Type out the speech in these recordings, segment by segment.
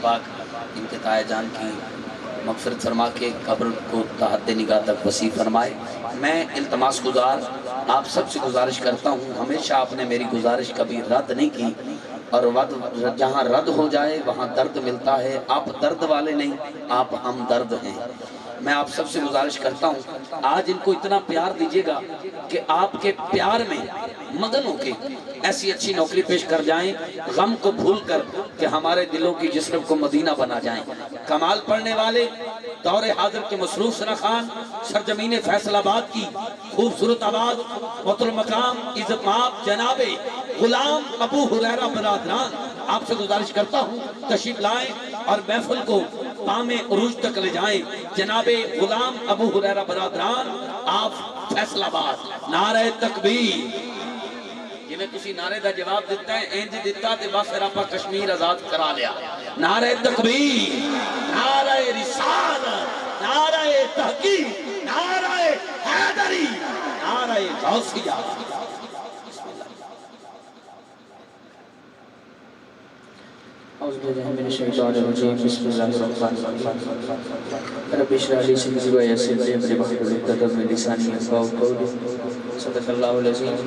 पाक इनके ताया जान की मग़फ़िरत फरमा के कब्र को तहत निगाह तक वसी फरमाए। मैं इल्तमास गुज़ार आप सबसे गुजारिश करता हूँ, हमेशा आपने मेरी गुजारिश कभी रद्द नहीं की, और जहाँ रद्द हो जाए वहाँ दर्द मिलता है। आप दर्द वाले नहीं, आप हम दर्द हैं। मैं आप सबसे गुजारिश करता हूँ, आज इनको इतना प्यार दीजिएगा कि आपके प्यार में मगन होके ऐसी अच्छी नौकरी पेश कर जाएं, गम को भूल कर कि हमारे दिलों की जिस्म को मदीना बना जाएं। कमाल पढ़ने वाले दौरे हाजिर के मसरूफ सना खान, सरजमीन फैसलाबाद की खूबसूरत आवाज, मोहतरम मकाम इज़्ज़त माब जनाबे गुलाम अबू हुरैरा बरादरान, आपसे गुजारिश करता हूँ तशरीफ लाएं और महफिल को पामे उरूज तक ले जाएं। जनाबे गुलाम अबू हुरैरा बरादरान, आप फैसलाबाद। नारे तकबीर। जिवें तुसी नारे दा जवाब दिता है, इंज दिता ते बस फिर आपां कश्मीर आजाद करा लिया। नारे तकबीर, नारे रिसालत, नारे तहकीक, नारे हैदरी, नारे गौसिया।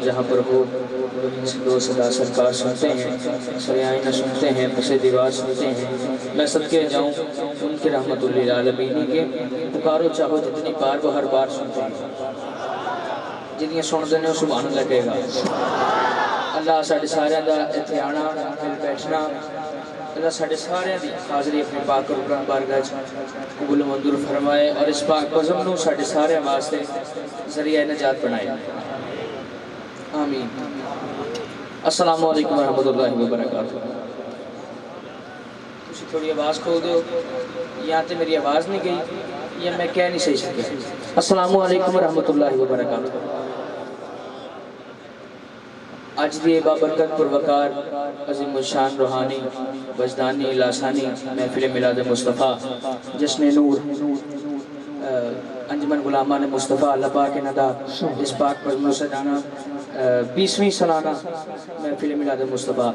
जहाँ पर वो दो सदा सरकार सुनते हैं, सरियाना सुनते हैं, पसे दीवार सुनते हैं, मैं सबके जाऊँ उनके रहमतुल्लिल आलमीन के पुकारो चाहो जितनी बार वो हर बार सुनते हैं। जिन्हें सुनते हैं सुभान लगेगा। अल्लाह साढ़े सारे दा इत्थे आना मिल बैठना, अल्लाह साढ़े सारे दी हाज़री अपने पाक और कुरान बारगाह कबूल मंजूर फरमाए और इस पाक बज़म नूं साढ़े सारे वास्ते ज़रिया नजात बनाए। आमीन। अस्सलामु अलैकुम रहमतुल्लाहि व बरकातहू। तुसी थोड़ी आवाज़ खोल दो, या तो मेरी आवाज़ नहीं गई या मैं कह नहीं सही सकिया। अस्सलामु अलैकुम रहमतुल्लाहि व बरकातहू। आज दी बाबरकत पुरवकार अज़ीम शान रूहानी वजदानी लासानी महफिल मिलाद मुस्तफ़ा जश्न नूर अंजमन गुलामा ने मुस्तफ़ा अल्लाह पाक के नदा इस पाक पर सजाना 20वीं सालाना महफिल मिलाद मुस्तफ़ा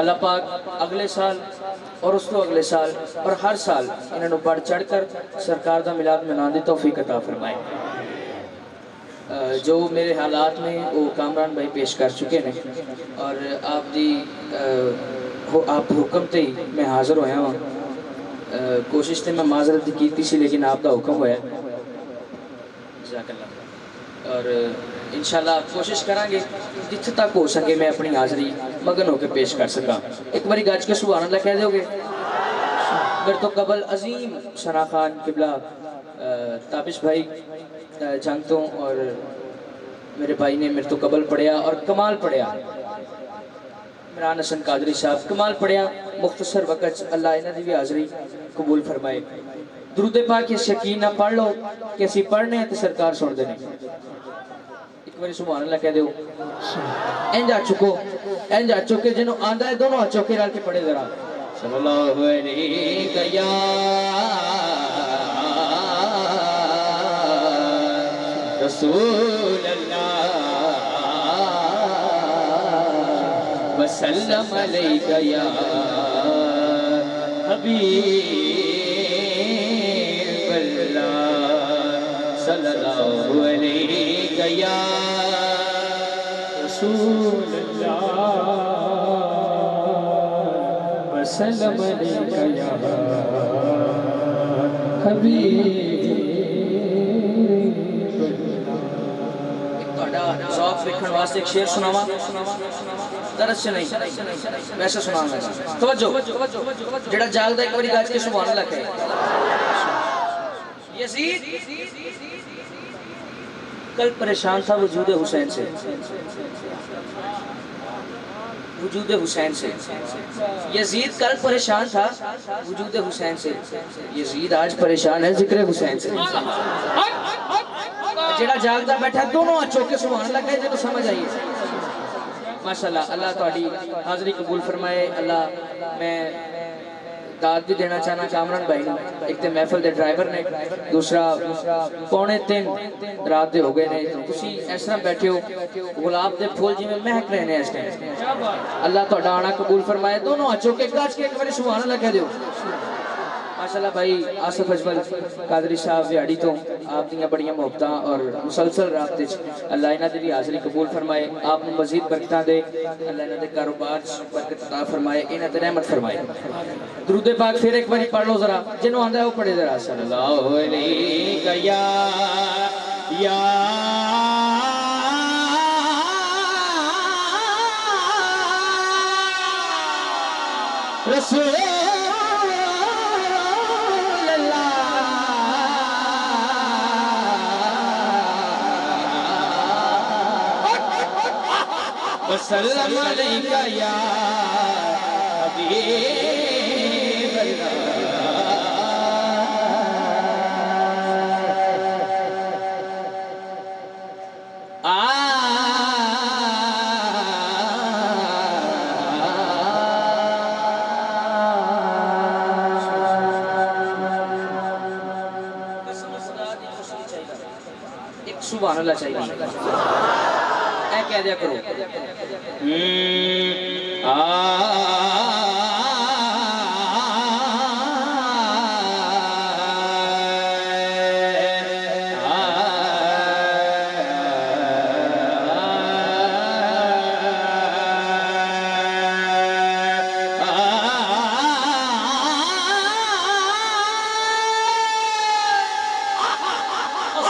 अल्लाह पाक अगले साल और उस तो अगले साल और हर साल इन्होंने बढ़ चढ़ कर सरकार का मिलाद मनाने की तौफीक अता फरमाए। जो मेरे हालात में वो कामरान भाई पेश कर चुके हैं और आप दी आप हुक्म ते मैं हाज़िर होया वहाँ। कोशिश तो मैं माजरत की थी सी, लेकिन आपका हुक्म होया और इंशाल्लाह कोशिश करांगे जिथे तक हो सके मैं अपनी हाज़री मगन होकर पेश कर सका। एक बारी गज के सुभान अल्लाह कह दोगे? मेरे तो कबल अजीम सना खान किबला ताबिश भाई जानता हूँ और मेरे भाई ने मेरे तो कबल पढ़िया और कमाल पढ़िया। इमरान हसन कादरी साहब कमाल पढ़िया मुख्तसर वक़्त। अल्लाह इन्हां दी भी हाज़री कबूल फरमाए। दुरूद पाक के शकीन ना पढ़ लो कि असीं पढ़ने तो सरकार सुनते हैं। एक बार सुभान अल्लाह कह दो। इंज आ चुको, इंज आ चुके जिन्हों आंदा है दोनों हाथ चौके रल के पढ़े जरा। सल्लल्लाहु अलैहि रसूल अल्लाह वसल्लम अलैका या हबीब अल्लाह सल्लल्लाहु अलैका या रसूल अल्लाह वसल्लम अलैका या हबीब। वास्ते एक शेर सुनावा, तरस से नहीं वैसे सुनाना। तवज्जो जेड़ा जागदा एक बारी गज के सुभान अल्लाह कहे। यजीद कल परेशान था वजूद हुसैन से, वजूद हुसैन से। यजीद कल परेशान था वजूद हुसैन से, यजीद आज परेशान है जिक्र हुसैन से। जेड़ा जागदा बैठा दोनों अच्छों के सुभान अल्लाह कहे तो समझ आइए। माशाअल्लाह। अल्लाह तुहाडी हाज़री कबूल फरमाए। अल्लाह मैं दाद भी देना चाहना कामरान भाई ने, एक तो महफिल के ड्राइवर ने, दूसरा 2:45 रात के हो गए ने, तुसी इस तरह बैठे हो गुलाब के फूल जिवें महक रहे हैं इस टाइम। अल्लाह तुहाडा आना कबूल फरमाए। दोनों हाथ चुक के गज के एक बार सुभान अल्लाह कह दियो। माशाल्लाह भाई आसिफ अजमल कादरी साहब विहाड़ी तो आप दी बड़ियां मोहब्बतां और मुसलसल राबते अल्लाह इन्हां दी हाज़री कबूल फरमाए, आप मजीद बरकतां दे, अल्लाह इन्हां दे कारोबार बरकत अता फरमाए, इन्हां ते रहमत फरमाए। दुरूद पाक फिर एक बार पढ़ लो जरा, जिन्हों आंदा है वो पढ़े जरा। सल्लल्लाहु अलैहि या रसूल वसल्लम अलैका या हबीब अल्लाह। एक सुभान अल्लाह चाहिए, ऐ कह दिया करो।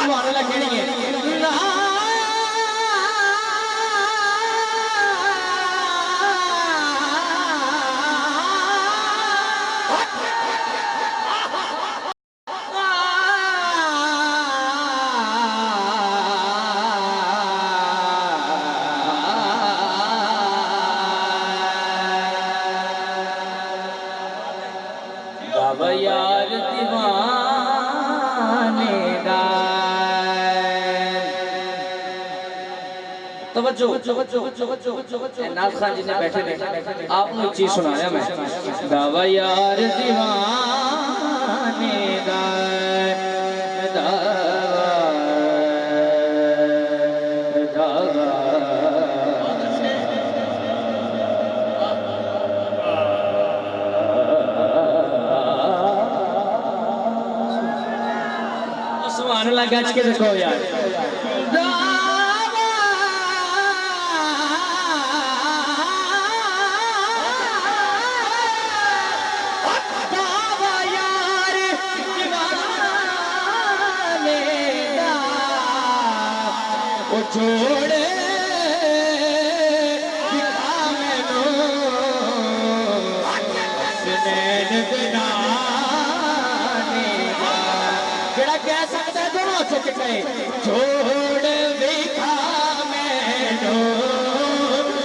सुभान अल्लाह कहनी है। यार दीवाने दा तवज्जो नाज़ खान जी ने बैठे ने, आपको एक चीज सुना रहा मैं। दावा यार दीवाने दा गज के देखो यार। छोड़े जड़ा कह सकता है दोनों चुक गए। छोड़ देखा मैनू,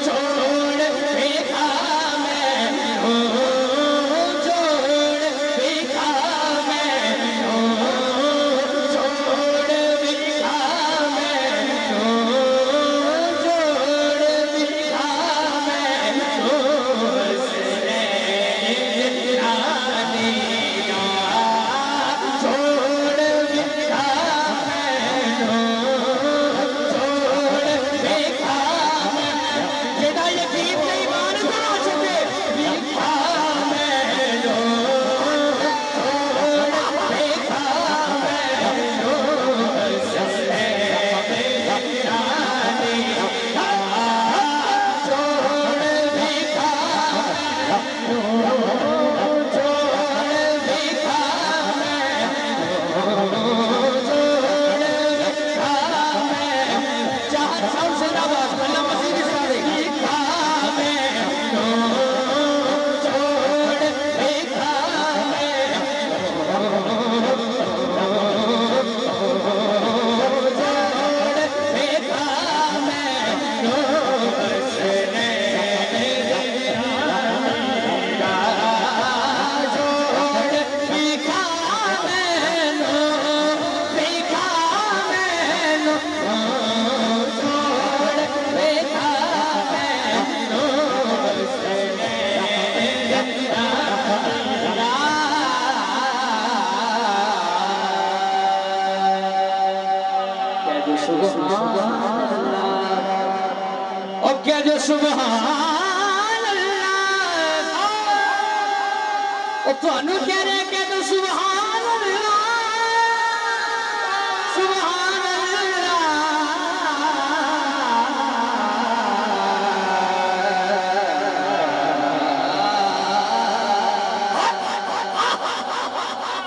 छोड़ देखा मैनू, छोड़ देखा मैनू, छोड़ देखा मैनू, छोड़ देखा मैनू, हसने रानी का छोड़ देखा मैनू, छोड़ देखा जेड़ा यकीन नहीं मान करो चुके देखा मैनू, छोड़ देखा मैनू, हसने रानी का छोड़ देखा मैनू, छोड़ देखा छोड़ कह दो सुभान अल्लाह। ओ तुहानू कह रहे कह दो सुभान अल्लाह, सुभान अल्लाह।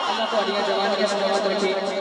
अल्लाह तुहाडियां जवानियां सलामत रखे।